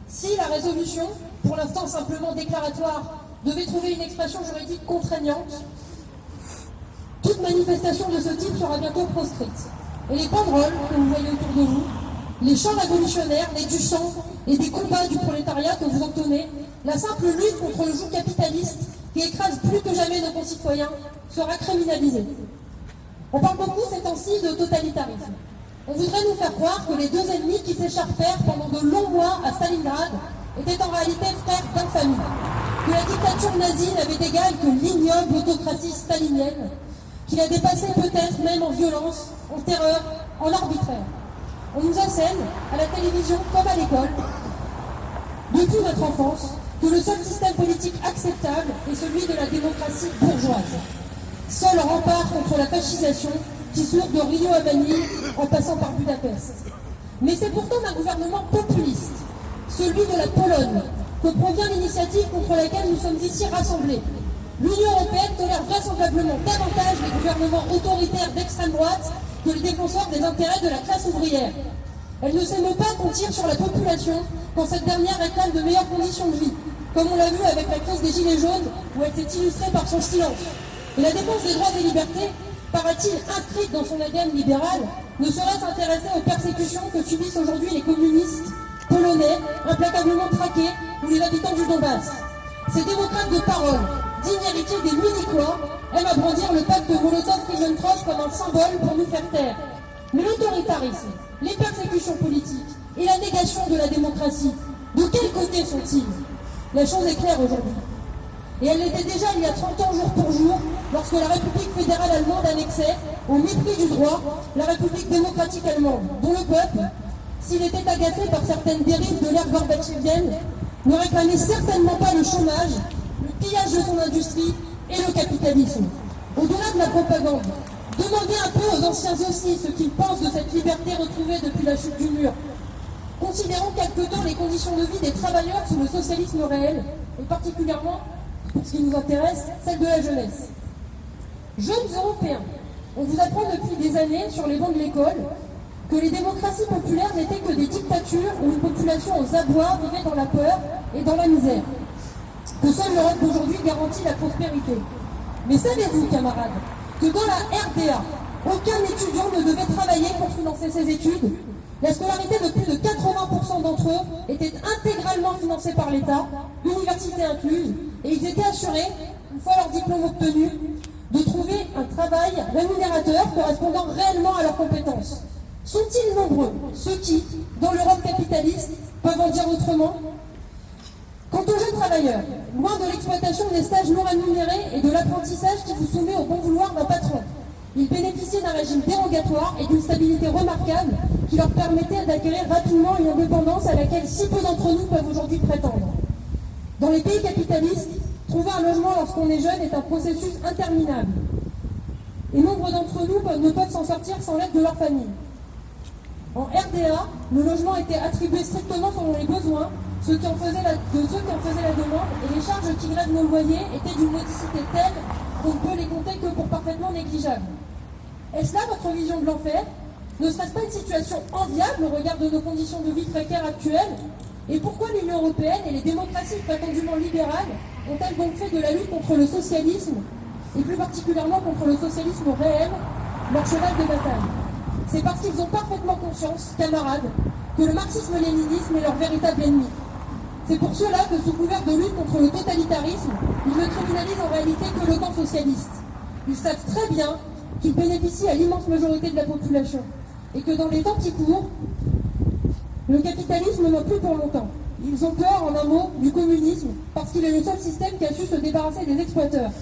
Si la résolution, pour l'instant simplement déclaratoire, devait trouver une expression juridique contraignante, toute manifestation de ce type sera bientôt proscrite. Et les banderoles que vous voyez autour de vous, les chants révolutionnaires, les du sang et des combats du prolétariat que vous entonnez, la simple lutte contre le joug capitaliste qui écrase plus que jamais nos concitoyens sera criminalisée. On parle beaucoup ces temps-ci de totalitarisme. On voudrait nous faire croire que les deux ennemis qui s'écharpèrent pendant de longs mois à Stalingrad étaient en réalité frères d'infamie, que la dictature nazie n'avait d'égal que l'ignoble autocratie stalinienne, qui la dépassait peut-être même en violence, en terreur, en arbitraire. On nous enseigne, à la télévision comme à l'école, depuis notre enfance, que le seul système politique acceptable est celui de la démocratie bourgeoise. Seul rempart contre la fascisation qui sourd de Rio à Manille en passant par Budapest. Mais c'est pourtant un gouvernement populiste, celui de la Pologne, que provient l'initiative contre laquelle nous sommes ici rassemblés. L'Union européenne tolère vraisemblablement davantage les gouvernements autoritaires d'extrême droite que les défenseurs des intérêts de la classe ouvrière. Elle ne s'émeut pas qu'on tire sur la population quand cette dernière réclame de meilleures conditions de vie, comme on l'a vu avec la crise des Gilets jaunes, où elle s'est illustrée par son silence. Et la défense des droits et libertés, paraît-il inscrite dans son ADN libéral, ne saurait s'intéresser aux persécutions que subissent aujourd'hui les communistes polonais, implacablement traqués, ou les habitants du Donbass. Ces démocrates de parole, dignes héritiers des Munichois, aiment à brandir le pacte de Molotov-Ribbentrop comme un symbole pour nous faire taire. Mais l'autoritarisme, les persécutions politiques et la négation de la démocratie, de quel côté sont-ils? La chose est claire aujourd'hui. Et elle l'était déjà il y a 30 ans jour pour jour, lorsque la République fédérale allemande annexait, au mépris du droit, la République démocratique allemande, dont le peuple, s'il était agacé par certaines dérives de l'ère gorbatchevienne, ne réclamait certainement pas le chômage, le pillage de son industrie et le capitalisme. Au-delà de la propagande, demandez un peu aux anciens aussi ce qu'ils pensent de cette liberté retrouvée depuis la chute du mur. Considérons quelque temps les conditions de vie des travailleurs sous le socialisme réel, et particulièrement, pour ce qui nous intéresse, celle de la jeunesse. Jeunes Européens, on vous apprend depuis des années sur les bancs de l'école que les démocraties populaires n'étaient que des dictatures où une population aux abois vivait dans la peur et dans la misère. Que seule l'Europe d'aujourd'hui garantit la prospérité. Mais savez-vous, camarades, que dans la RDA, aucun étudiant ne devait travailler pour financer ses études? La scolarité de plus de 80% d'entre eux était intégralement financée par l'État, université incluse, et ils étaient assurés, une fois leur diplôme obtenu, de trouver un travail rémunérateur correspondant réellement à leurs compétences. Sont-ils nombreux, ceux qui, dans l'Europe capitaliste, peuvent en dire autrement? Quant aux jeunes travailleurs, loin de l'exploitation des stages non rémunérés et de l'apprentissage qui vous soumet au bon vouloir d'un patron, ils bénéficient d'un régime dérogatoire et d'une stabilité remarquable qui leur permettait d'acquérir rapidement une indépendance à laquelle si peu d'entre nous peuvent aujourd'hui prétendre. Dans les pays capitalistes, trouver un logement lorsqu'on est jeune est un processus interminable. Et nombre d'entre nous ne peuvent s'en sortir sans l'aide de leur famille. En RDA, le logement était attribué strictement selon les besoins, ceux qui en faisaient la demande, et les charges qui grèvent nos loyers étaient d'une modicité telle qu'on ne peut les compter que pour parfaitement négligeables. Est-ce là votre vision de l'enfer? Ne serait-ce pas une situation enviable au regard de nos conditions de vie précaires actuelles? Et pourquoi l'Union européenne et les démocraties prétendument libérales ont-elles donc fait de la lutte contre le socialisme, et plus particulièrement contre le socialisme réel, leur cheval de bataille? C'est parce qu'ils ont parfaitement conscience, camarades, que le marxisme-léninisme est leur véritable ennemi. C'est pour cela que sous couvert de lutte contre le totalitarisme, ils ne criminalisent en réalité que le camp socialiste. Ils savent très bien qu'ils bénéficient à l'immense majorité de la population, et que dans les temps qui courent, le capitalisme n'a plus pour longtemps. Ils ont peur, en un mot, du communisme, parce qu'il est le seul système qui a su se débarrasser des exploiteurs.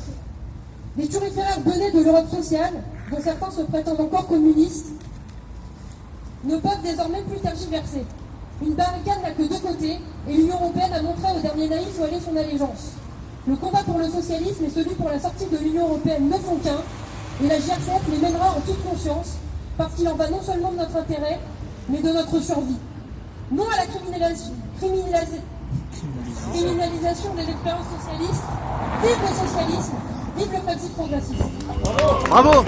Les turiféraires benets de l'Europe sociale, dont certains se prétendent encore communistes, ne peuvent désormais plus tergiverser. Une barricade n'a que deux côtés, et l'Union européenne a montré aux derniers naïfs où allait son allégeance. Le combat pour le socialisme et celui pour la sortie de l'Union européenne ne font qu'un, et la GRCF les mènera en toute conscience, parce qu'il en va non seulement de notre intérêt, mais de notre survie. Non à la criminalisation des expériences socialistes. Vive le socialisme, vive le principe progressiste. Bravo.